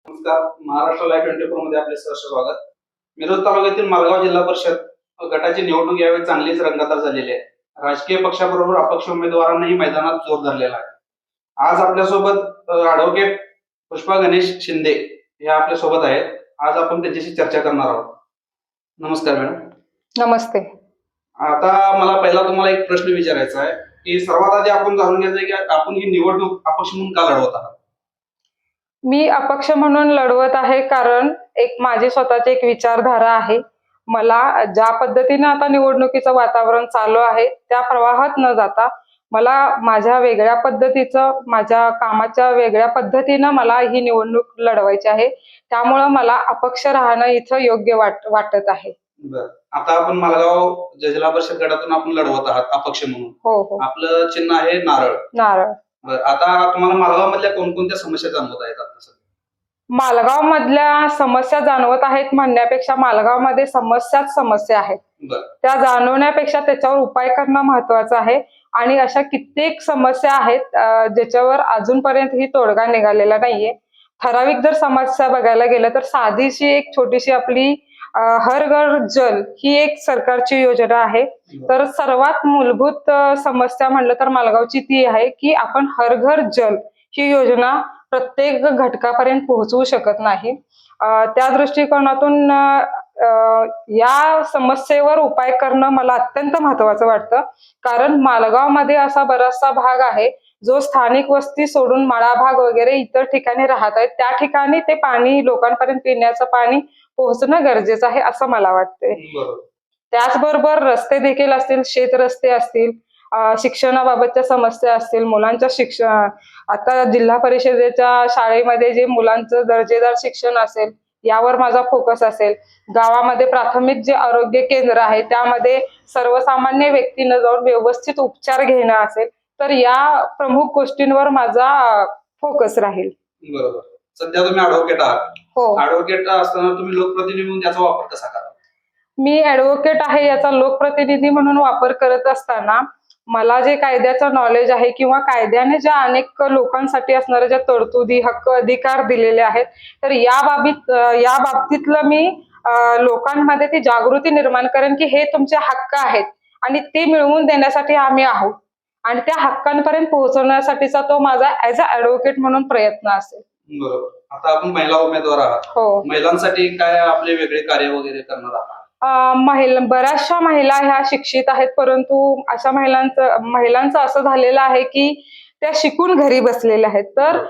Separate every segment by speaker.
Speaker 1: नमस्कार. महाराष्ट्र लाईव्ह 24 मध्ये आपले सहर्ष स्वागत. मिरज तालुक्यातील मालगाव जिल्हा परिषद गटाची निवडणूक यावेळी चांगलीच रंगतदार झालेली आहे. राजकीय पक्षाबरोबर अपक्ष उमेदवारांनाही मैदानात जोर धरलेला आहे. आज आपल्यासोबत ॲडव्होकेट पुष्पा गणेश शिंदे या आपल्या सोबत आहेत. आज आपण त्यांच्याशी चर्चा करणार आहोत. नमस्कार मॅडम.
Speaker 2: नमस्ते.
Speaker 1: आता मला पहिला तुम्हाला एक प्रश्न विचारायचा आहे की सर्वात आधी आपण जाणून घ्यायचं आहे की आपण ही निवडणूक अपक्ष म्हणून का लढवत आहात?
Speaker 2: मी अपक्ष म्हणून लढवत आहे कारण माझी स्वतःची एक विचारधारा आहे. मला ज्या पद्धतीने आता निवडणुकीचं वातावरण चालू आहे त्या प्रवाहात न जाता मला माझ्या वेगळ्या पद्धतीचं, माझ्या कामाच्या वेगळ्या पद्धतीनं मला ही निवडणूक लढवायची आहे. त्यामुळं मला अपक्ष राहणं इथं योग्य वाटत आहे.
Speaker 1: बरं. आता आपण मालगाव जिल्हा परिषद गटातून आपण लढवत आहात अपक्ष म्हणून.
Speaker 2: हो.
Speaker 1: आपलं चिन्ह आहे नारळ.
Speaker 2: नारळ.
Speaker 1: बरं. आता तुम्हाला मालगाव मधल्या कोणकोणत्या समस्या जाणवत आहेत आता सध्या?
Speaker 2: मालगाव मधल्या समस्या जाणवत आहेत म्हणण्यापेक्षा मालगावमध्ये समस्या आहेत.
Speaker 1: बरं.
Speaker 2: त्या जाणवण्यापेक्षा त्याच्यावर उपाय करणं महत्वाचं आहे. आणि अशा कित्येक समस्या आहेत ज्याच्यावर अजूनपर्यंत ही तोडगा निघालेला नाहीये. ठराविक जर समस्या बघायला गेलं तर साधीशी एक छोटीशी आपली हर घर जल ही एक सरकारची योजना आहे. तर सर्वात मूलभूत समस्या म्हणलं तर मालगावची ती आहे की आपण हर घर जल ही योजना प्रत्येक घटकापर्यंत पोहोचवू शकत नाही. त्या दृष्टिकोनातून या समस्येवर उपाय करणं मला अत्यंत महत्वाचं वाटतं. कारण मालगावमध्ये असा बराचसा भाग आहे जो स्थानिक वस्ती सोडून मळा भाग वगैरे इतर ठिकाणी राहत आहेत. त्या ठिकाणी ते पाणी लोकांपर्यंत पिण्याचं पाणी पोहोचणं गरजेचं आहे असं मला वाटतंय. त्याचबरोबर रस्ते देखील असतील, शेत रस्ते असतील, शिक्षणाबाबतच्या समस्या असतील, मुलांच्या शिक्षण, आता जिल्हा परिषदेच्या शाळेमध्ये जे मुलांचं दर्जेदार शिक्षण असेल यावर माझा फोकस असेल. गावामध्ये प्राथमिक जे आरोग्य केंद्र आहे त्यामध्ये सर्वसामान्य व्यक्तीनं जाऊन व्यवस्थित उपचार घेणं असेल तर या प्रमुख गोष्टींवर माझा फोकस राहील.
Speaker 1: बरोबर. सध्या तुम्ही ॲडव्होकेट आहात.
Speaker 2: हो.
Speaker 1: ॲडव्होकेट असताना तुम्ही लोकप्रतिनिधी म्हणून त्याचा वापर कसा करा?
Speaker 2: मी ॲडव्होकेट आहे याचा लोकप्रतिनिधी म्हणून वापर करत असताना मला जे कायद्याचं नॉलेज आहे किंवा कायद्याने ज्या अनेक लोकांसाठी असणाऱ्या ज्या तरतुदी, हक्क, अधिकार दिलेले आहेत तर या बाबतीतलं मी लोकांमध्ये ती जागृती निर्माण करेन की हे तुमचे हक्क आहेत आणि ते मिळवून देण्यासाठी आम्ही आहोत आणि त्या हक्कांपर्यंत पोहोचवण्यासाठीचा तो माझा ऍज अ ॲडव्होकेट म्हणून प्रयत्न असेल.
Speaker 1: बरोबर. आता आपण महिला उमेदवार आहात.
Speaker 2: हो.
Speaker 1: महिलांसाठी काय आपले वेगळे कार्य वगैरे करणार आहात?
Speaker 2: बऱ्याचशा महिला ह्या शिक्षित आहेत परंतु अशा महिलांचं असं झालेलं आहे की त्या शिकून घरी बसलेल्या आहेत. तर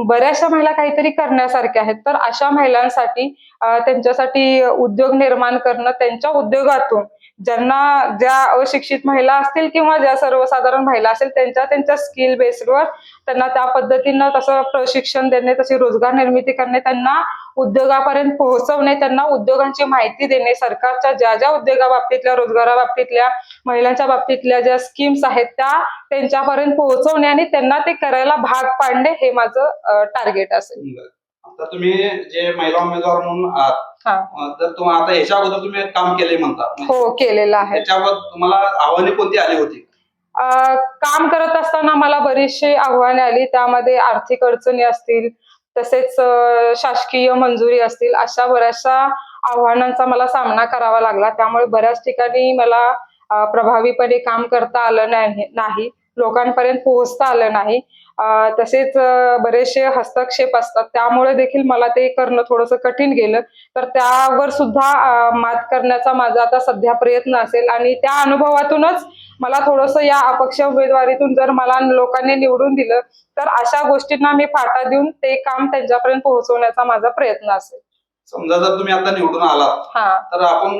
Speaker 2: बऱ्याचशा महिला काहीतरी करण्यासारख्या आहेत. तर अशा महिलांसाठी त्यांच्यासाठी उद्योग निर्माण करणं, त्यांच्या उद्योगातून ज्या अशिक्षित महिला असतील किंवा ज्या सर्वसाधारण महिला असेल त्यांच्या स्किल बेसवर त्यांना त्या पद्धतीनं तसं प्रशिक्षण देणे, तशी रोजगार निर्मिती करणे, त्यांना उद्योगापर्यंत पोहोचवणे, त्यांना उद्योगांची माहिती देणे, सरकारच्या ज्या उद्योगाबाबतीतल्या, रोजगाराबाबतीतल्या, महिलांच्या बाबतीतल्या ज्या स्कीम्स आहेत त्या त्यांच्यापर्यंत पोहोचवणे आणि त्यांना ते करायला भाग पाडणे हे माझं टार्गेट असेल.
Speaker 1: आता तुम्ही जे महिला उमेदवार म्हणून आहात तर तुम्ही आता ह्याच्या अगोदर तुम्ही काम केले म्हणता?
Speaker 2: हो, केलेलं आहे.
Speaker 1: त्याच्यावर तुम्हाला आव्हाने कोणती आली होती?
Speaker 2: काम करत असताना मला बरीचशी आव्हाने आली. त्यामध्ये आर्थिक अडचणी असतील, तसेच शासकीय मंजुरी असतील, अशा बऱ्याचशा आव्हानांचा मला सामना करावा लागला. त्यामुळे बऱ्याच ठिकाणी मला प्रभावीपणे काम करता आलं नाही, लोकांपर्यंत पोहोचता आलं नाही. तसेच बरेचसे हस्तक्षेप असतात त्यामुळे देखील मला ते करणं थोडंसं कठीण गेलं. तर त्यावर सुद्धा मात करण्याचा माझा आता सध्या प्रयत्न असेल आणि त्या अनुभवातूनच मला थोडंसं या अपक्ष उमेदवारीतून जर मला लोकांनी निवडून दिलं तर अशा गोष्टींना मी फाटा देऊन ते काम त्यांच्यापर्यंत पोहोचवण्याचा माझा प्रयत्न असेल.
Speaker 1: समजा जर तुम्ही आता निवडून आलात तर आपण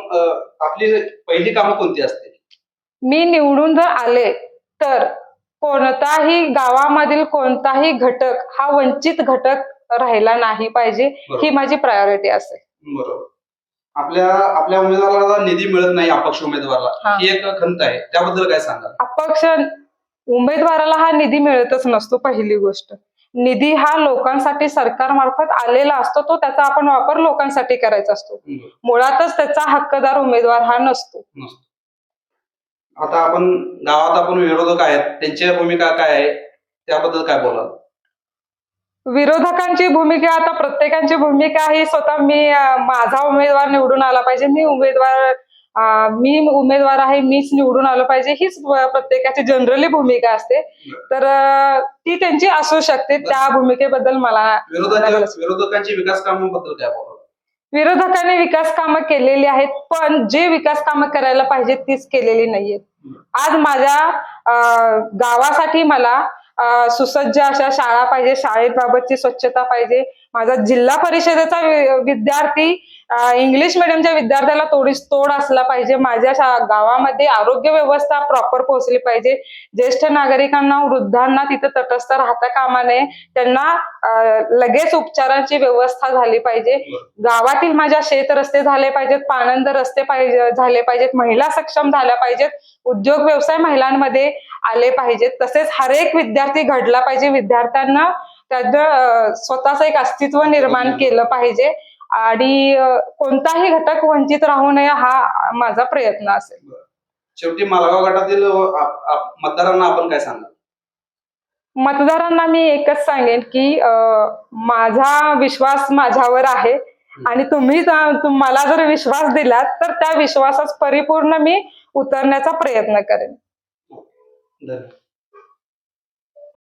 Speaker 1: आपली पहिली कामं कोणती असतील?
Speaker 2: मी निवडून जर आले तर कोणताही गावामधील कोणताही घटक हा वंचित घटक राहिला नाही पाहिजे, ही माझी प्रायोरिटी असेल.
Speaker 1: बरोबर. आपल्या उमेदवाराला निधी मिळत नाही, अपक्ष उमेदवाराला, ही एक खंत आहे, त्याबद्दल काय सांगाल?
Speaker 2: अपक्ष उमेदवाराला हा निधी मिळतच नसतो. पहिली गोष्ट, निधी हा लोकांसाठी सरकारमार्फत आलेला असतो, तो त्याचा आपण वापर लोकांसाठी करायचा असतो. मुळातच त्याचा हक्कदार उमेदवार हा नसतो.
Speaker 1: आता गावात आपण विरोधक आहेत, त्यांची भूमिका काय आहे त्याबद्दल काय बोलाल?
Speaker 2: विरोधकांची भूमिका, आता प्रत्येकाची भूमिका ही स्वतः माझा उमेदवार निवडून आला पाहिजे, मी उमेदवार आहे, मीच निवडून आलो पाहिजे, हीच प्रत्येकाची जनरली भूमिका असते. तर ती त्यांची असू शकते. त्या भूमिकेबद्दल मला
Speaker 1: विरोधकांची विकास कामाबद्दल काय बोलाल?
Speaker 2: विरोधकांनी विकास कामं केलेली आहेत, पण जे विकास कामं करायला पाहिजेत तीच केलेली नाहीयेत. आज माझ्या गावासाठी मला सुसज्ज अशा शाळा पाहिजे, शाळेबाबतची स्वच्छता पाहिजे. माझा जिल्हा परिषदेचा विद्यार्थी इंग्लिश मिडियमच्या विद्यार्थ्याला थोडीच तोड असला पाहिजे. माझ्या गावामध्ये आरोग्य व्यवस्था प्रॉपर पोहोचली पाहिजे. ज्येष्ठ नागरिकांना, वृद्धांना तिथे तटस्थ राहता कामा नये. त्यांना लगेच उपचारांची व्यवस्था झाली पाहिजे. गावातील माझ्या शेत रस्ते झाले पाहिजेत, पाणंद रस्ते झाले पाहिजेत, महिला सक्षम झाल्या पाहिजेत, उद्योग व्यवसाय महिलांमध्ये आले पाहिजेत. तसेच हर एक विद्यार्थी घडला पाहिजे. विद्यार्थ्यांना त्याचं स्वतःचं एक अस्तित्व निर्माण केलं पाहिजे आणि कोणताही घटक वंचित राहू नये हा माझा प्रयत्न असेल.
Speaker 1: शेवटी मालगाव गटातील मतदारांना आपण काय सांगाल?
Speaker 2: मतदारांना मी एकच सांगेन की माझा विश्वास माझ्यावर आहे आणि तुम्ही मला जर विश्वास दिलात तर त्या विश्वासास परिपूर्ण मी उतरण्याचा प्रयत्न करेन.
Speaker 1: धन्यवाद.